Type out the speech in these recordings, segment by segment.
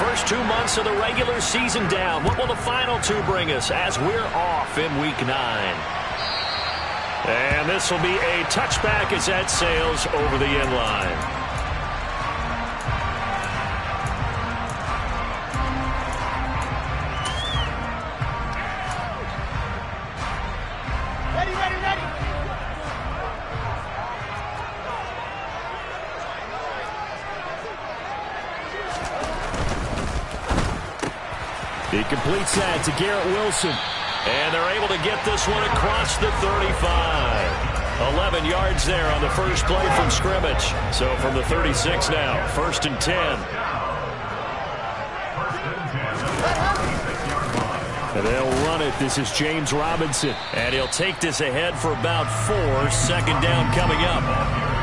first 2 months of the regular season down. What will the final two bring us as we're off in Week 9? And this will be a touchback as that sails over the end line. He completes that to Garrett Wilson. And they're able to get this one across the 35. 11 yards there on the first play from scrimmage. So from the 36 now, 1st and 10. And they'll run it. This is James Robinson. And he'll take this ahead for about 4. 2nd down coming up.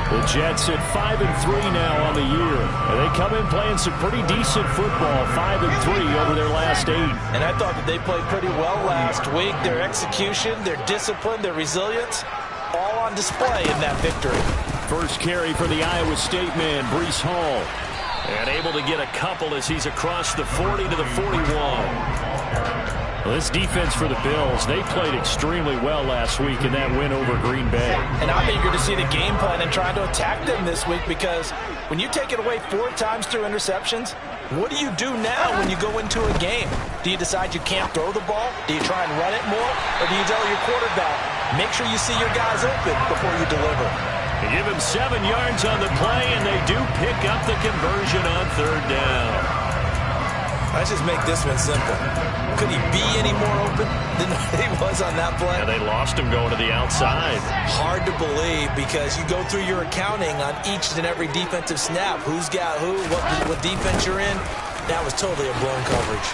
The Jets at 5-3 now on the year. And they come in playing some pretty decent football, 5-3 over their last 8. And I thought that they played pretty well last week. Their execution, their discipline, their resilience, all on display in that victory. First carry for the Iowa State man, Breece Hall. And able to get a couple as he's across the 40 to the 41. Well, this defense for the Bills, they played extremely well last week in that win over Green Bay. And I'm eager to see the game plan and trying to attack them this week, because when you take it away 4 times through interceptions, what do you do now when you go into a game? Do you decide you can't throw the ball? Do you try and run it more? Or do you tell your quarterback, make sure you see your guys open before you deliver? They give him 7 yards on the play, and they do pick up the conversion on 3rd down. Let's just make this one simple. Could he be any more open than he was on that play? Yeah, they lost him going to the outside. Hard to believe, because you go through your accounting on each and every defensive snap. Who's got who, what defense you're in. That was totally a blown coverage.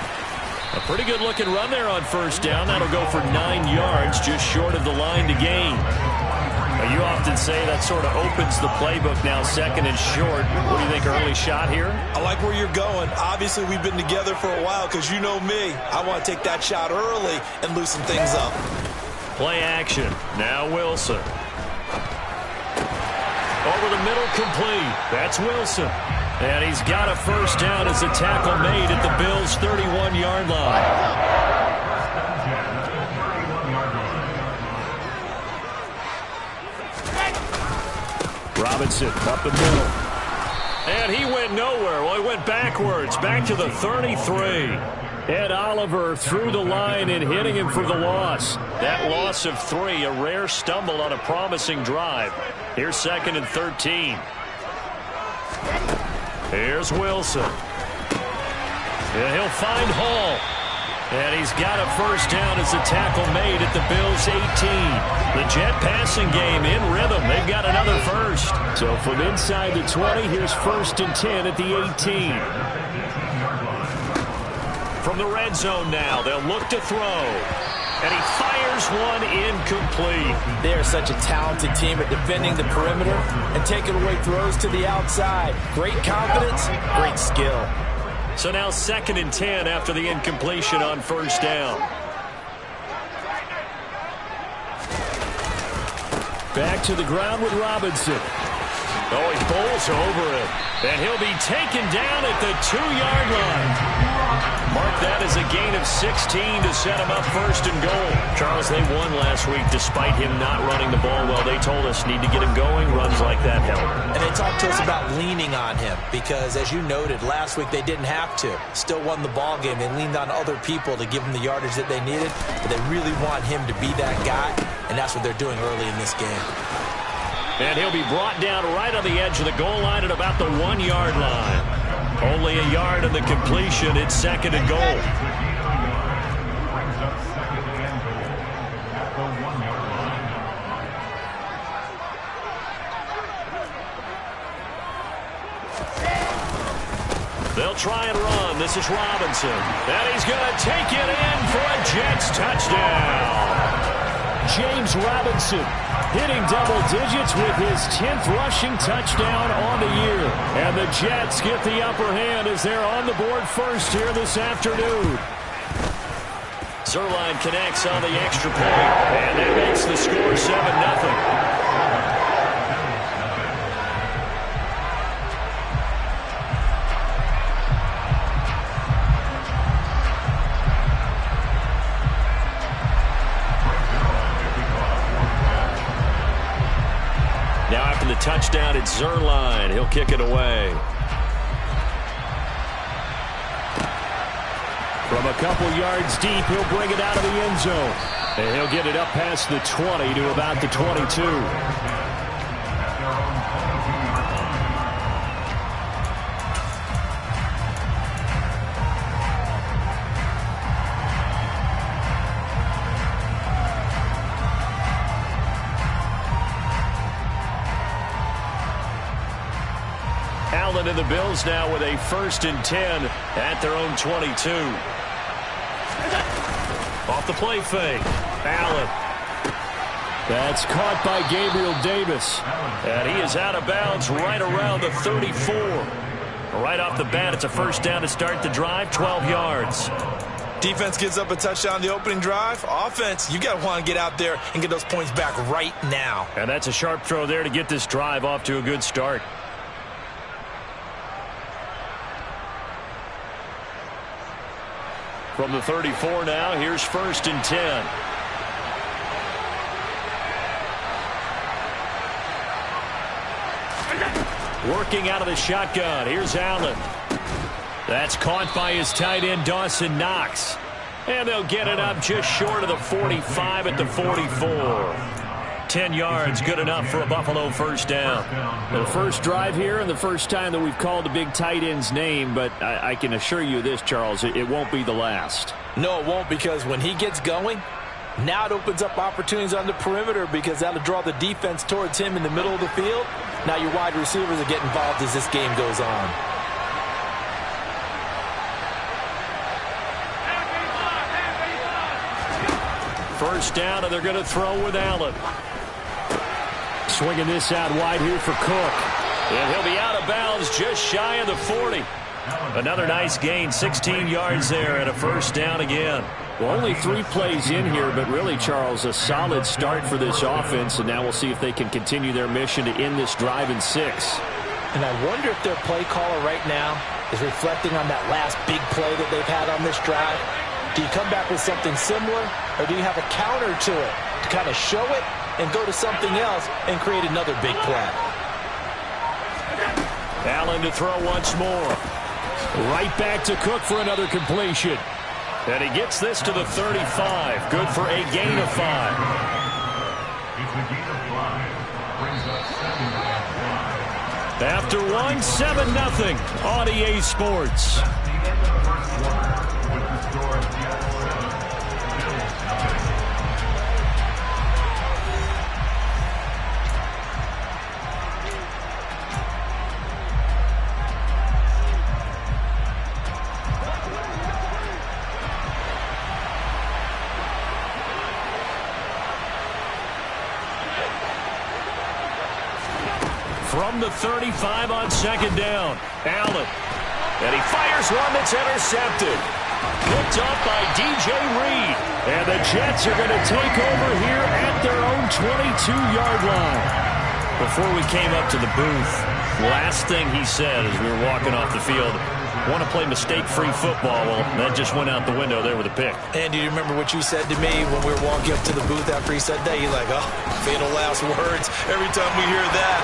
A pretty good-looking run there on 1st down. That'll go for 9 yards, just short of the line to gain. You often say that sort of opens the playbook now, 2nd and short. What do you think, early shot here? I like where you're going. Obviously, we've been together for a while, because you know me. I want to take that shot early and loosen things up. Play action. Now Wilson. Over the middle, complete. That's Wilson. And he's got a 1st down as a tackle made at the Bills' 31-yard line. Robinson up the middle. And he went nowhere. Well, he went backwards, back to the 33. Ed Oliver through the line and hitting him for the loss. That loss of 3, a rare stumble on a promising drive. Here's 2nd and 13. Here's Wilson. And he'll find Hall. And he's got a 1st down as a tackle made at the Bills' 18. The Jet passing game in rhythm. They've got another 1st. So from inside the 20, here's 1st and 10 at the 18. From the red zone now, they'll look to throw. And he fires one incomplete. They are such a talented team at defending the perimeter and taking away throws to the outside. Great confidence, great skill. So now 2nd and 10 after the incompletion on 1st down. Back to the ground with Robinson. Oh, he bowls over it. And he'll be taken down at the 2-yard line. Mark that as a gain of 16 to set him up 1st and goal. Charles, they won last week despite him not running the ball well. They told us need to get him going. Runs like that help. And they talked to us about leaning on him because, as you noted, last week they didn't have to. Still won the ball game. They leaned on other people to give them the yardage that they needed. But they really want him to be that guy, and that's what they're doing early in this game. And he'll be brought down right on the edge of the goal line at about the 1-yard line. Only a yard on the completion. It's 2nd and goal. They'll try and run. This is Robinson. And he's going to take it in for a Jets touchdown. James Robinson hitting double digits with his 10th rushing touchdown on the year. And the Jets get the upper hand as they're on the board first here this afternoon. Zerline connects on the extra point, and that makes the score 7-0. after the touchdown, it's Zerline. He'll kick it away. From a couple yards deep, he'll bring it out of the end zone. And he'll get it up past the 20 to about the 22. Allen and the Bills now with a 1st and 10 at their own 22. Off the play fake. Allen. That's caught by Gabriel Davis. And he is out of bounds right around the 34. Right off the bat, it's a 1st down to start the drive, 12 yards. Defense gives up a touchdown the opening drive. Offense, you got to want to get out there and get those points back right now. And that's a sharp throw there to get this drive off to a good start. From the 34 now, here's 1st and 10. Working out of the shotgun. Here's Allen. That's caught by his tight end, Dawson Knox. And they'll get it up just short of the 45 at the 44. 10 yards, good enough for a Buffalo 1st down. The first drive here and the first time that we've called the big tight end's name, but I can assure you this, Charles, it won't be the last. No, it won't, because when he gets going, now it opens up opportunities on the perimeter, because that'll draw the defense towards him in the middle of the field. Now your wide receivers will get involved as this game goes on. First down, and they're going to throw with Allen. Swinging this out wide here for Cook. And he'll be out of bounds just shy of the 40. Another nice gain, 16 yards there, and a 1st down again. Well, only 3 plays in here, but really, Charles, a solid start for this offense, and now we'll see if they can continue their mission to end this drive in 6. And I wonder if their play caller right now is reflecting on that last big play that they've had on this drive. Do you come back with something similar, or do you have a counter to it to kind of show it and go to something else and create another big play? Allen to throw once more. Right back to Cook for another completion. And he gets this to the 35. Good for a gain of 5. After 1, 7-0 on EA Sports. From the 35 on 2nd down, Allen. And he fires one that's intercepted. Picked up by DJ Reed. And the Jets are going to take over here at their own 22-yard line. Before we came up to the booth, last thing he said as we were walking off the field, want to play mistake-free football. Well, that just went out the window there with a pick. And do you remember what you said to me when we were walking up to the booth after he said that? You're like, oh, fatal last words. Every time we hear that,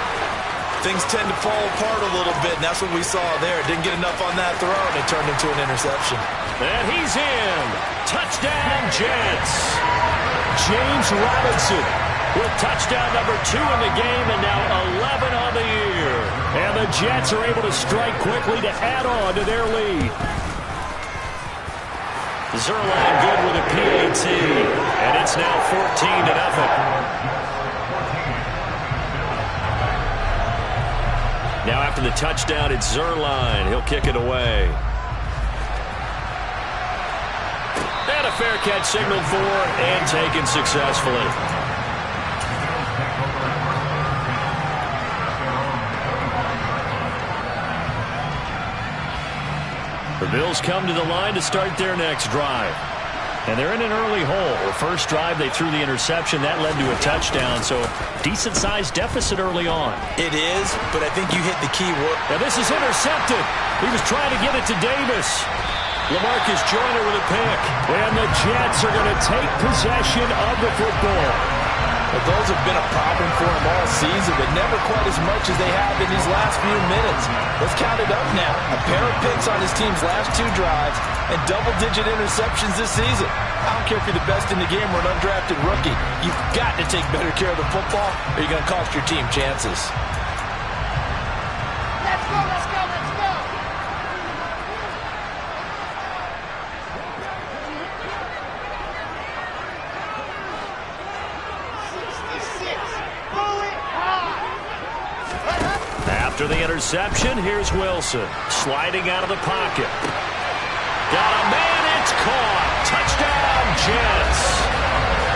things tend to fall apart a little bit, and that's what we saw there. Didn't get enough on that throw, and it turned into an interception. And he's in. Touchdown, Jets. James Robinson with touchdown number 2 in the game, and now 11 on the year. And the Jets are able to strike quickly to add on to their lead. Zerline good with a PAT, and it's now 14-0. Now after the touchdown, it's Zerline. He'll kick it away. And a fair catch signaled for and taken successfully. The Bills come to the line to start their next drive. And they're in an early hole. The first drive, they threw the interception. That led to a touchdown, so decent-sized deficit early on. It is, but I think you hit the key word. Now this is intercepted. He was trying to get it to Davis. LaMarcus Joyner with a pick. And the Jets are going to take possession of the football. But those have been a problem for him all season, but never quite as much as they have in these last few minutes. Let's count it up now. A pair of picks on his team's last 2 drives and double-digit interceptions this season. I don't care if you're the best in the game or an undrafted rookie. You've got to take better care of the football or you're going to cost your team chances. Let's go, let's go, let's go! After the interception, here's Wilson. Sliding out of the pocket. Got a man, it's caught. Touchdown, Jets.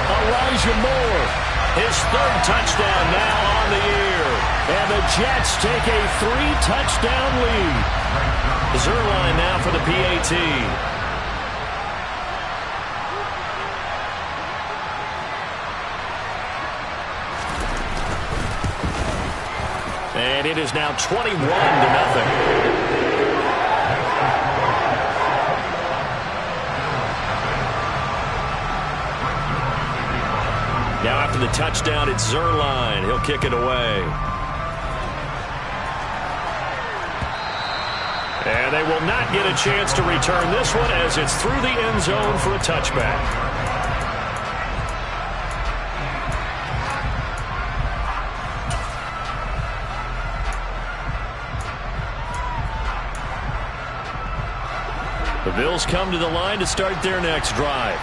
Elijah Moore, his 3rd touchdown now on the year. And the Jets take a 3-touchdown lead. Zerline now for the PAT. And it is now 21-0. Now after the touchdown, it's Zerline. He'll kick it away. And they will not get a chance to return this one as it's through the end zone for a touchback. The Bills come to the line to start their next drive.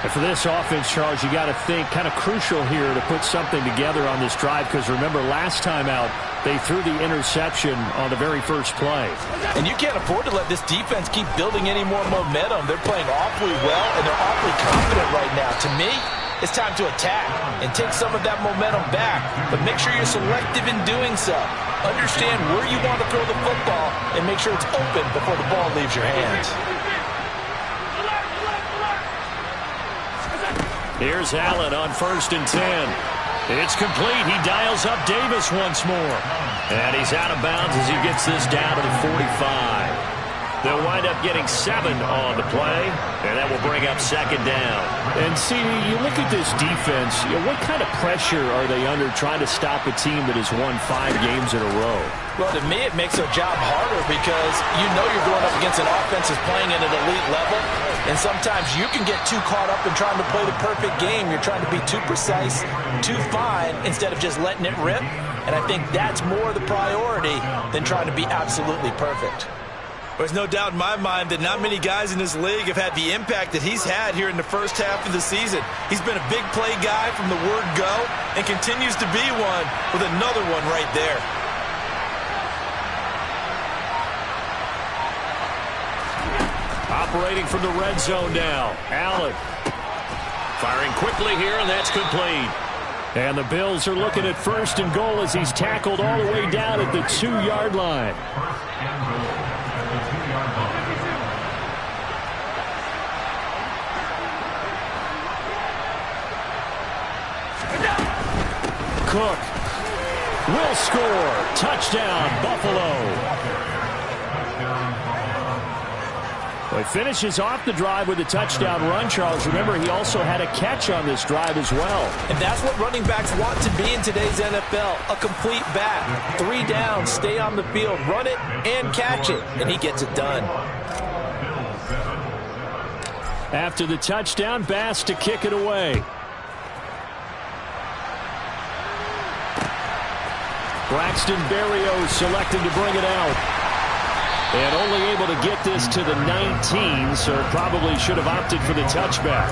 And for this offense, Charles, you got to think kind of crucial here to put something together on this drive, because remember last time out they threw the interception on the very first play. And you can't afford to let this defense keep building any more momentum. They're playing awfully well and they're awfully confident right now. To me, it's time to attack and take some of that momentum back, but make sure you're selective in doing so. Understand where you want to throw the football and make sure it's open before the ball leaves your hands. Here's Allen on 1st and 10. It's complete. He dials up Davis once more. And he's out of bounds as he gets this down to the 45. They'll wind up getting 7 on the play, and that will bring up 2nd down. And see, you look at this defense, what kind of pressure are they under trying to stop a team that has won 5 games in a row? Well, to me, it makes their job harder because you know you're going up against an offense that's playing at an elite level, and sometimes you can get too caught up in trying to play the perfect game. You're trying to be too precise, too fine, instead of just letting it rip, and I think that's more the priority than trying to be absolutely perfect. There's no doubt in my mind that not many guys in this league have had the impact that he's had here in the first half of the season. He's been a big play guy from the word go and continues to be one with another one right there. Operating from the red zone now. Allen firing quickly here, and that's complete. And the Bills are looking at 1st and goal as he's tackled all the way down at the 2-yard line. Cook will score. Touchdown, Buffalo. Well, he finishes off the drive with a touchdown run, Charles. Remember, he also had a catch on this drive as well. And that's what running backs want to be in today's NFL, a complete back. 3 down, stay on the field, run it, and catch it. And he gets it done. After the touchdown, Bass to kick it away. Braxton Berrios selected to bring it out. And only able to get this to the 19, so probably should have opted for the touchback.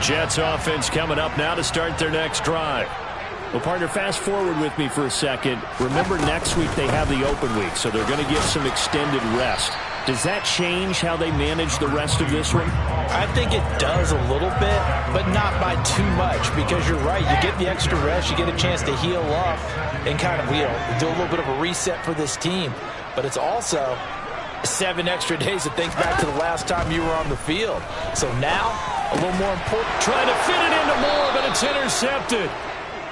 Jets offense coming up now to start their next drive. Well, partner, fast forward with me for a second. Remember, next week they have the open week, so they're going to get some extended rest. Does that change how they manage the rest of this one? I think it does a little bit, but not by too much, because you're right. You get the extra rest. You get a chance to heal up and kind of, do a little bit of a reset for this team. But it's also 7 extra days to think back to the last time you were on the field. So now, a little more important. Trying to fit it into Moore, but it's intercepted.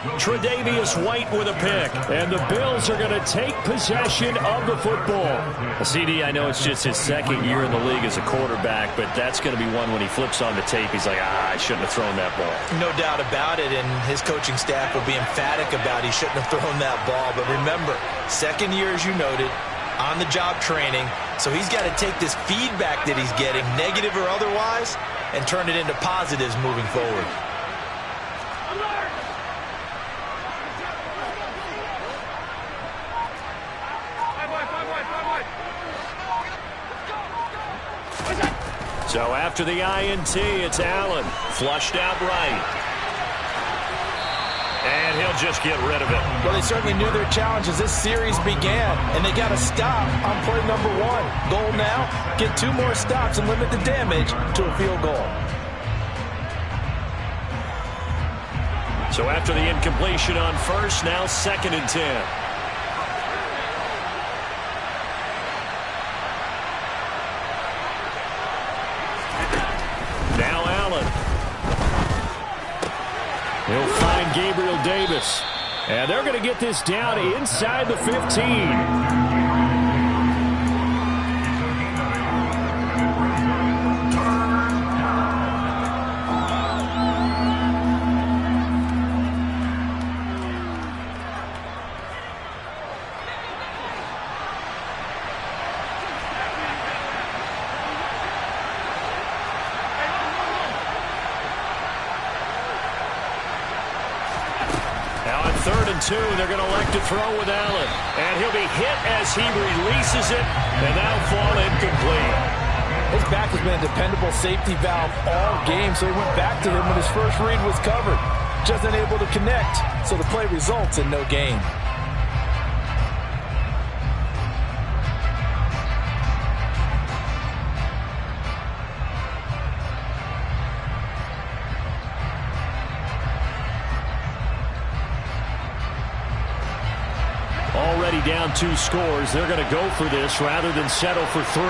Tre'Davious White with a pick. And the Bills are going to take possession of the football. Well, CD, I know it's just his second year in the league as a quarterback, but that's going to be one when he flips on the tape, he's like, I shouldn't have thrown that ball. No doubt about it, and his coaching staff will be emphatic about he shouldn't have thrown that ball. But remember, second year, as you noted, on-the-job training, so he's got to take this feedback that he's getting, negative or otherwise, and turn it into positives moving forward. So after the INT, it's Allen. Flushed out right. And he'll just get rid of it. Well, they certainly knew their challenge as this series began, and they got to stop on play number 1. Goal now, get 2 more stops and limit the damage to a field goal. So after the incompletion on first, now 2nd and 10. Now Allen. He'll find Gabriel Davis. And they're going to get this down inside the 15. Now on 3rd and 2, they're going to elect to throw with Allen. And he'll be hit as he releases it, and that'll fall incomplete. His back has been a dependable safety valve all game, so he went back to him when his first read was covered. Just unable to connect, so the play results in no gain. Already down 2 scores. They're going to go for this rather than settle for 3.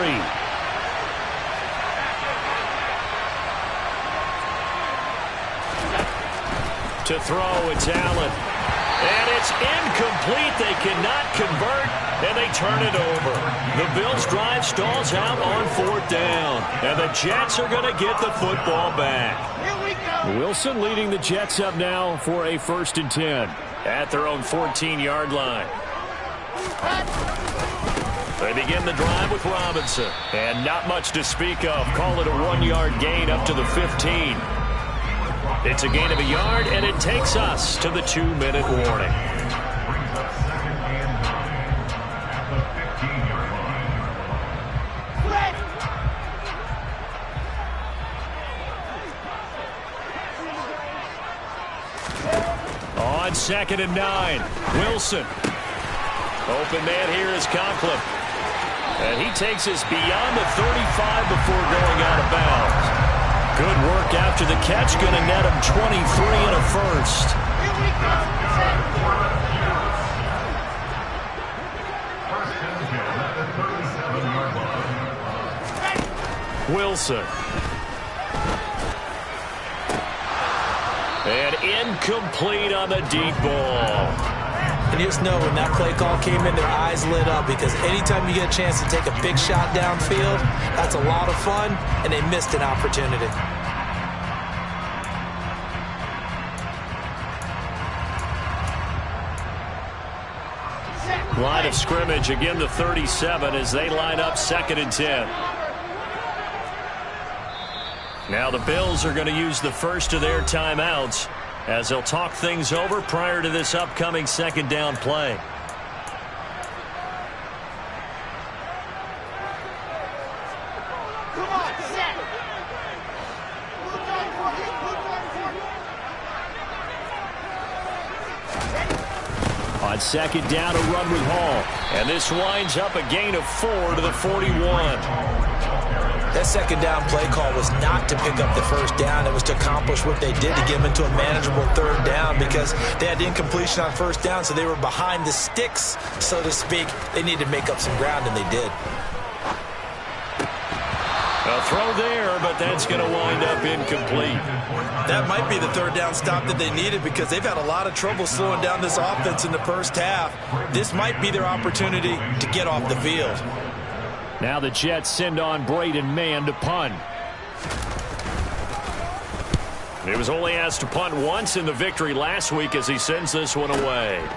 To throw, it's Allen. And it's incomplete. They cannot convert, and they turn it over. The Bills' drive stalls out on 4th down. And the Jets are going to get the football back. Here we go. Wilson leading the Jets up now for a 1st and 10 at their own 14-yard line. They begin the drive with Robinson. And not much to speak of. Call it a 1-yard gain up to the 15. It's a gain of a yard, and it takes us to the 2-minute warning. On 2nd and 9, Wilson. Open man here is Conklin. And he takes us beyond the 35 before going out of bounds. Good work after the catch. Going to net him 23 and a first. Here we go. Wilson. And incomplete on the deep ball. And you just know when that play call came in, their eyes lit up, because anytime you get a chance to take a big shot downfield, that's a lot of fun, and they missed an opportunity. Line of scrimmage, again the 37 as they line up 2nd and 10. Now the Bills are going to use the first of their timeouts as they'll talk things over prior to this upcoming 2nd down play. Come on, set. On 2nd down, a run with Hall. And this winds up a gain of 4 to the 41. That 2nd down play call was not to pick up the 1st down. It was to accomplish what they did, to get them into a manageable 3rd down, because they had incompletion on 1st down, so they were behind the sticks, so to speak. They needed to make up some ground, and they did. A throw there, but that's going to wind up incomplete. That might be the third down stop that they needed because they've had a lot of trouble slowing down this offense in the first half. This might be their opportunity to get off the field. Now the Jets send on Braden Mann to punt. He was only asked to punt once in the victory last week as he sends this one away.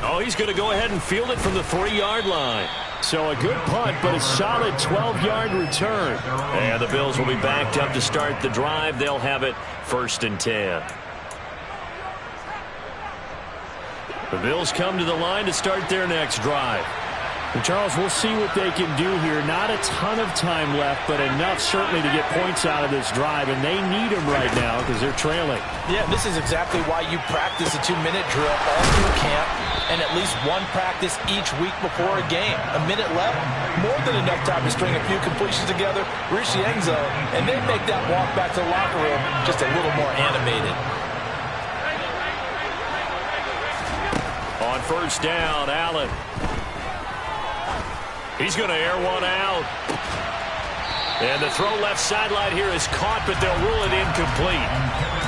Oh, he's going to go ahead and field it from the 3-yard line. So a good punt, but a solid 12-yard return. And the Bills will be backed up to start the drive. They'll have it 1st and 10. The Bills come to the line to start their next drive. And Charles, we'll see what they can do here. Not a ton of time left, but enough certainly to get points out of this drive, and they need them right now because they're trailing. Yeah, this is exactly why you practice a 2-minute drill all through camp and at least one practice each week before a game. A minute left, more than enough time to string a few completions together, reach the end zone, and then make that walk back to the locker room just a little more animated. On 1st down, Allen. He's going to air one out. And the throw left sideline here is caught, but they'll rule it incomplete.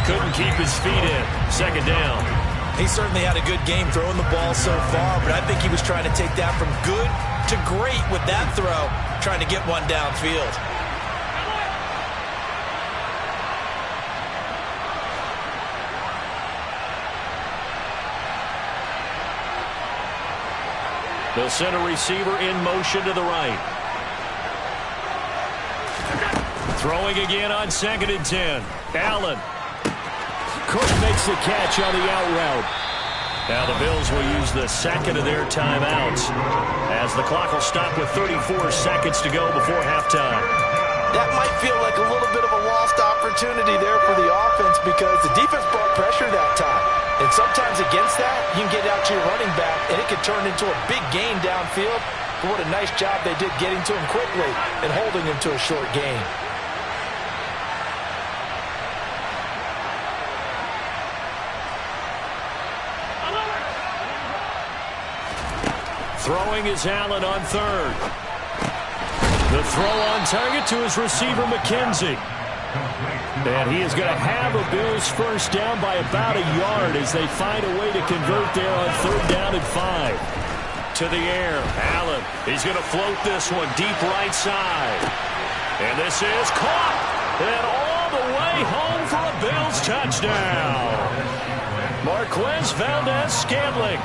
Couldn't keep his feet in. 2nd down. He certainly had a good game throwing the ball so far, but I think he was trying to take that from good to great with that throw, trying to get one downfield. They'll send a receiver in motion to the right. Throwing again on 2nd and 10. Allen. Cook makes the catch on the out route. Now the Bills will use the 2nd of their timeouts as the clock will stop with 34 seconds to go before halftime. That might feel like a little bit of a lost opportunity there for the offense because the defense brought pressure that time. And sometimes against that, you can get out to your running back, and it could turn into a big gain downfield. But what a nice job they did getting to him quickly and holding him to a short gain. Throwing is Allen on 3rd. The throw on target to his receiver, McKenzie. And he is going to have a Bills 1st down by about a yard as they find a way to convert there on 3rd down and 5. To the air, Allen. He's going to float this one deep right side. And this is caught. And all the way home for a Bills touchdown. Marquez Valdez-Scantling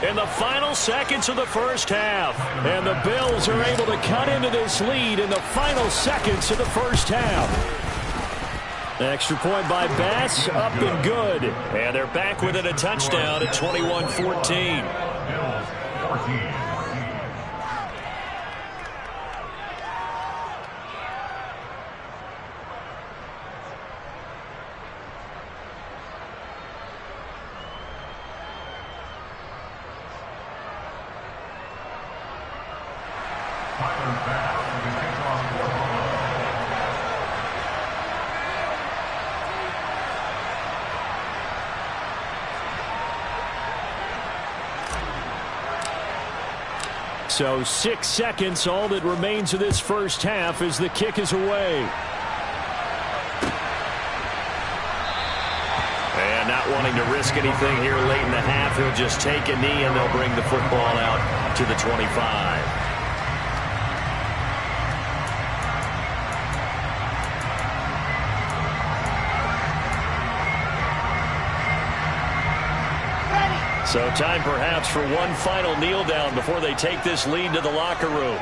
in the final seconds of the first half. And the Bills are able to cut into this lead in the final seconds of the first half. Extra point by Bass, up and good. And they're back within a touchdown at 21-14. So 6 seconds, all that remains of this first half as the kick is away. And not wanting to risk anything here late in the half, he'll just take a knee and they'll bring the football out to the 25. So time perhaps for one final kneel down before they take this lead to the locker room.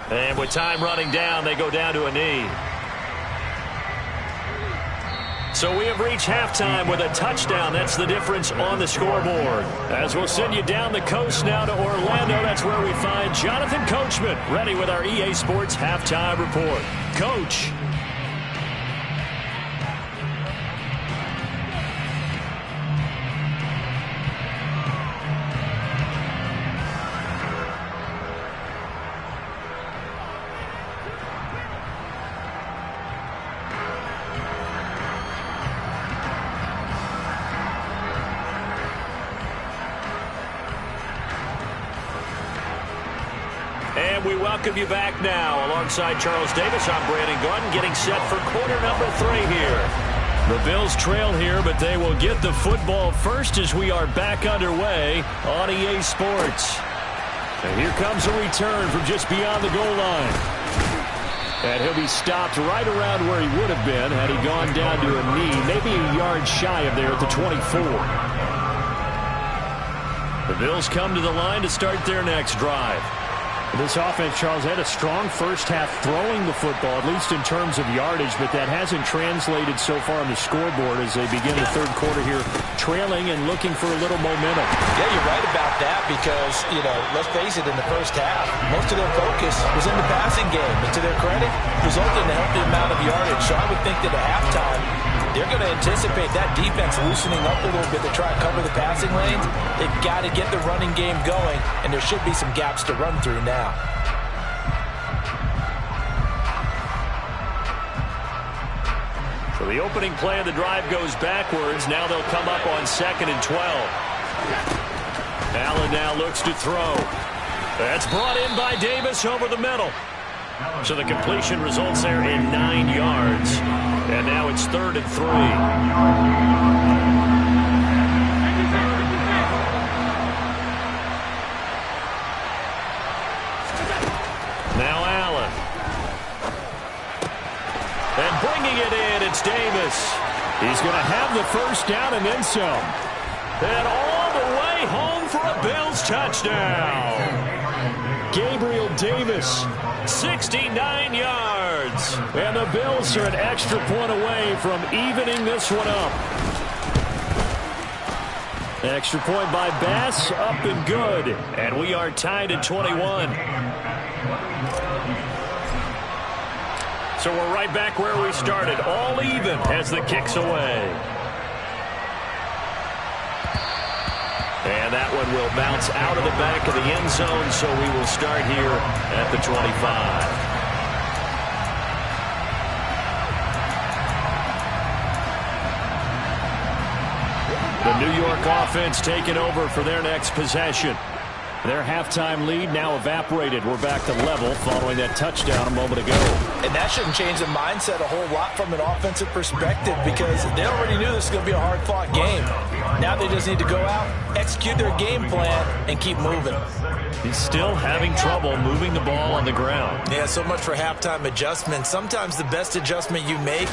And with time running down, they go down to a knee. So we have reached halftime with a touchdown. That's the difference on the scoreboard. As we'll send you down the coast now to Orlando, that's where we find Jonathan Coachman ready with our EA Sports Halftime Report. Coach. we welcome you back now. Alongside Charles Davis, I'm Brandon Gaudin, getting set for quarter number 3 here. The Bills trail here, but they will get the football first as we are back underway on EA Sports. And here comes a return from just beyond the goal line. And he'll be stopped right around where he would have been had he gone down to a knee, maybe a yard shy of there at the 24. The Bills come to the line to start their next drive. This offense, Charles, had a strong first half throwing the football, at least in terms of yardage, but that hasn't translated so far on the scoreboard as they begin the third quarter here, trailing and looking for a little momentum. Yeah, you're right about that because, let's face it, in the first half, most of their focus was in the passing game. And to their credit, resulted in a healthy amount of yardage. So I would think that at halftime, they're going to anticipate that defense loosening up a little bit to try and cover the passing lanes. They've got to get the running game going, and there should be some gaps to run through now. So the opening play of the drive goes backwards. Now they'll come up on 2nd and 12. Allen now looks to throw. That's brought in by Davis over the middle. So the completion results there in 9 yards. And now it's 3rd and 3. Now Allen. And bringing it in, it's Davis. He's going to have the first down and then some. And all the way home for a Bills touchdown. Gabriel Davis, 69 yards. And the Bills are an extra point away from evening this one up. Extra point by Bass, up and good. And we are tied at 21. So we're right back where we started, all even as the kick's away. And that one will bounce out of the back of the end zone, so we will start here at the 25. The New York offense taking over for their next possession. Their halftime lead now evaporated. We're back to level following that touchdown a moment ago. And that shouldn't change the mindset a whole lot from an offensive perspective because they already knew this was going to be a hard-fought game. Now they just need to go out, execute their game plan, and keep moving. He's still having trouble moving the ball on the ground. Yeah, so much for halftime adjustment. Sometimes the best adjustment you make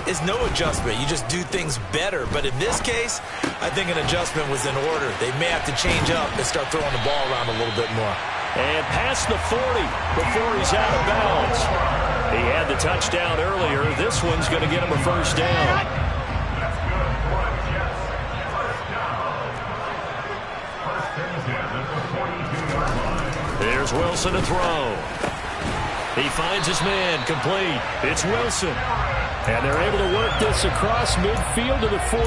is no adjustment. You just do things better. But in this case, I think an adjustment was in order. They may have to change up and start throwing the ball around a little bit more. And past the 40 before he's out of bounds. He had the touchdown earlier. This one's going to get him a first down. There's Wilson to throw. He finds his man, complete. It's Wilson. And they're able to work this across midfield to the 48.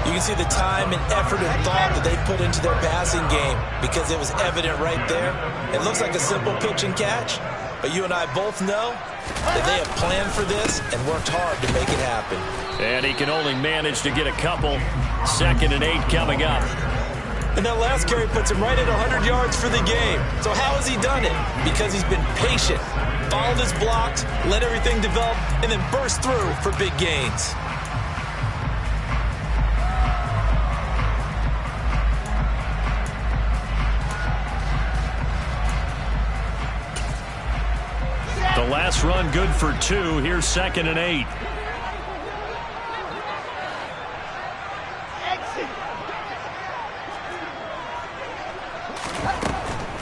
You can see the time and effort and thought that they put into their passing game because it was evident right there. It looks like a simple pitch and catch, but you and I both know that they have planned for this and worked hard to make it happen. And he can only manage to get a couple. 2nd and 8 coming up. And that last carry puts him right at 100 yards for the game. So how has he done it? Because he's been patient, followed his blocks, let everything develop, and then burst through for big gains. The last run good for 2. Here's 2nd and 8.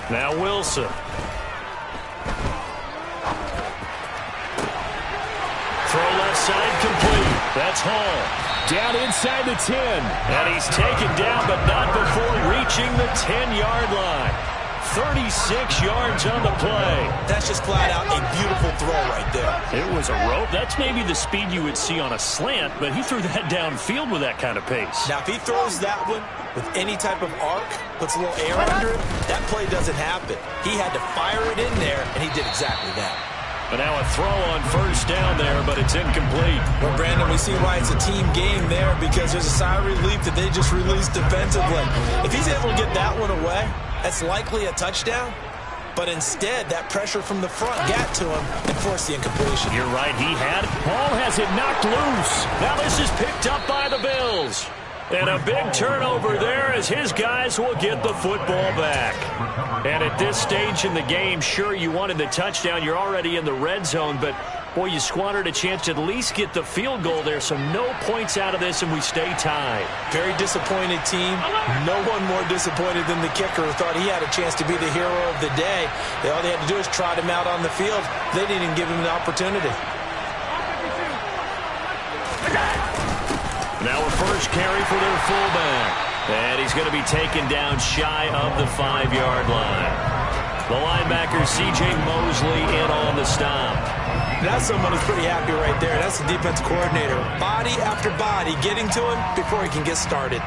Now Wilson. Throw left side complete. That's Hall. Down inside the 10. And he's taken down, but not before reaching the 10-yard line. 36 yards on the play. That's just flat out a beautiful throw right there. It was a rope. That's maybe the speed you would see on a slant, but he threw that downfield with that kind of pace. Now, if he throws that one with any type of arc, puts a little air under it, that play doesn't happen. He had to fire it in there, and he did exactly that. But now a throw on first down there, but it's incomplete. Well, Brandon, we see why it's a team game there because there's a sigh of relief that they just released defensively. If he's able to get that one away, that's likely a touchdown. but instead that pressure from the front got to him and forced the incompletion. You're right, he had it. Ball has it knocked loose. Now this is picked up by the Bills. And a big turnover there as his guys will get the football back. And at this stage in the game, sure, you wanted the touchdown. You're already in the red zone, but, boy, you squandered a chance to at least get the field goal there. So no points out of this, and we stay tied. Very disappointed team. No one more disappointed than the kicker who thought he had a chance to be the hero of the day. All they had to do is trot him out on the field. They didn't even give him an opportunity. Now a first carry for their fullback. And he's going to be taken down shy of the 5-yard line. The linebacker, C.J. Mosley, in on the stop. That's someone who's pretty happy right there. That's the defense coordinator. Body after body getting to him before he can get started.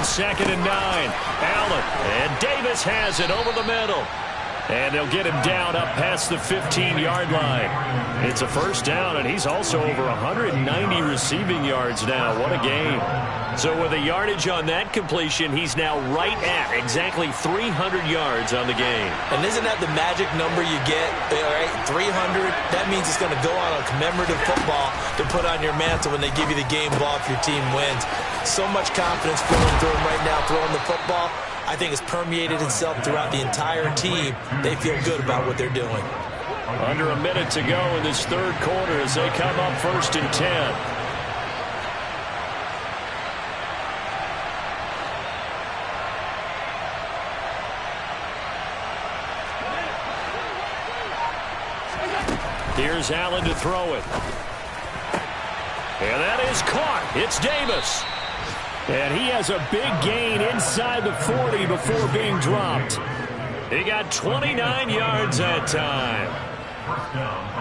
Second and 9. Allen. And Davis has it over the middle. And they'll get him down up past the 15-yard line. It's a first down, and he's also over 190 receiving yards now. What a game. So with a yardage on that completion, he's now right at exactly 300 yards on the game. And isn't that the magic number you get, right? 300. That means it's going to go on a commemorative football to put on your mantle when they give you the game ball if your team wins. So much confidence flowing through him right now, throwing the football. I think it's permeated itself throughout the entire team. They feel good about what they're doing. Under a minute to go in this third quarter as they come up first and 10. Here's Allen to throw it. And that is caught. It's Davis. And he has a big gain inside the 40 before being dropped. He got 29 yards that time.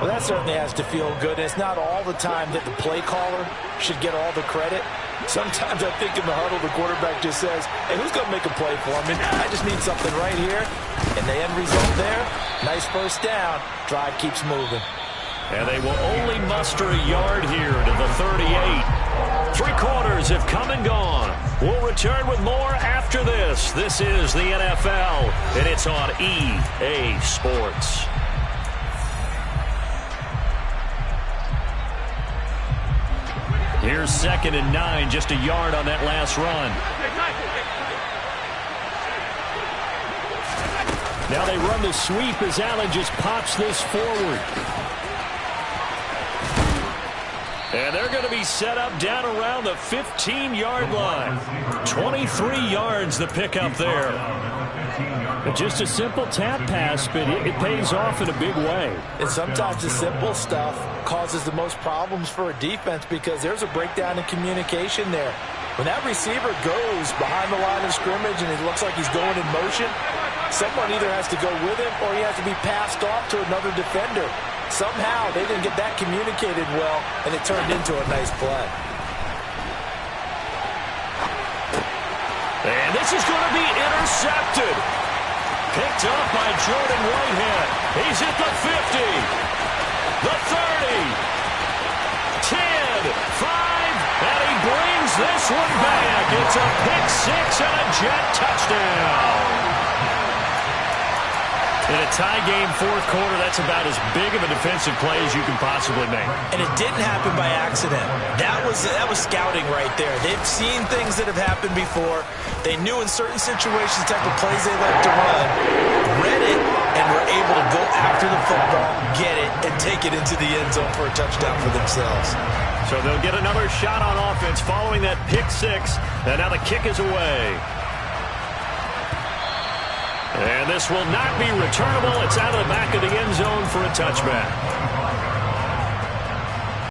Well, that certainly has to feel good. It's not all the time that the play caller should get all the credit. Sometimes I think in the huddle, the quarterback just says, hey, who's going to make a play for me? I just need something right here. And the end result there, nice first down. Drive keeps moving. And they will only muster a yard here to the 38. 3 quarters have come and gone. We'll return with more after this. This is the NFL, and it's on EA Sports. Here's second and 9, just a yard on that last run. Now they run the sweep as Allen just pops this forward. And they're going to be set up down around the 15-yard line. 23 yards the pickup there. But just a simple tap pass, but it pays off in a big way. And sometimes the simple stuff causes the most problems for a defense because there's a breakdown in communication there. When that receiver goes behind the line of scrimmage and it looks like he's going in motion, someone either has to go with him or he has to be passed off to another defender. Somehow they didn't get that communicated well, and it turned into a nice play. And this is going to be intercepted. Picked up by Jordan Whitehead. He's at the 50, the 30, 10, 5, and he brings this one back. It's a pick 6 and a Jet touchdown. In a tie game, fourth quarter, that's about as big of a defensive play as you can possibly make. And it didn't happen by accident. That was scouting right there. They've seen things that have happened before. They knew in certain situations the type of plays they like to run, read it, and were able to go after the football, get it, and take it into the end zone for a touchdown for themselves. So they'll get another shot on offense following that pick 6, and now the kick is away. And this will not be returnable. It's out of the back of the end zone for a touchback.